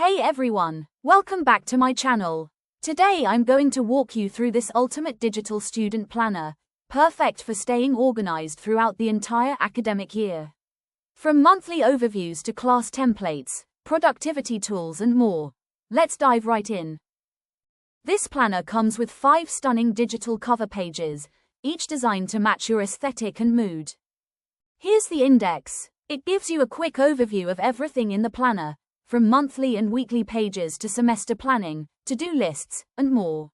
Hey everyone, welcome back to my channel. Today I'm going to walk you through this ultimate digital student planner, perfect for staying organized throughout the entire academic year. From monthly overviews to class templates, productivity tools and more, let's dive right in. This planner comes with 5 stunning digital cover pages, each designed to match your aesthetic and mood. Here's the index. It gives you a quick overview of everything in the planner, from monthly and weekly pages to semester planning, to-do lists, and more.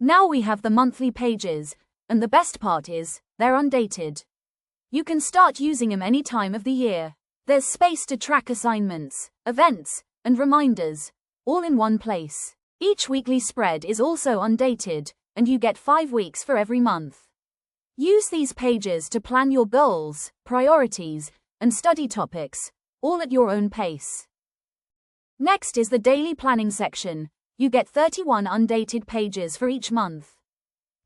Now we have the monthly pages, and the best part is, they're undated. You can start using them any time of the year. There's space to track assignments, events, and reminders, all in one place. Each weekly spread is also undated, and you get 5 weeks for every month. Use these pages to plan your goals, priorities, and study topics, all at your own pace. Next is the daily planning section. You get 31 undated pages for each month.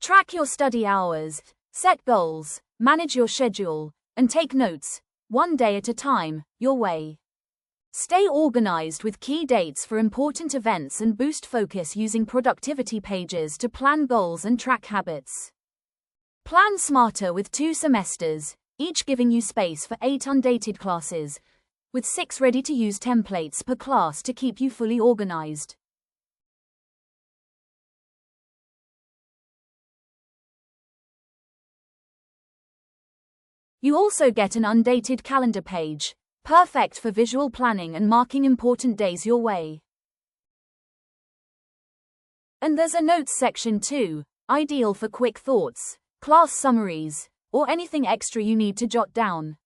Track your study hours, set goals, manage your schedule, and take notes, one day at a time, your way. Stay organized with key dates for important events and boost focus using productivity pages to plan goals and track habits. Plan smarter with 2 semesters, each giving you space for 8 undated classes, with 6 ready-to-use templates per class to keep you fully organized. You also get an undated calendar page, perfect for visual planning and marking important days your way. And there's a notes section too, ideal for quick thoughts, class summaries, or anything extra you need to jot down.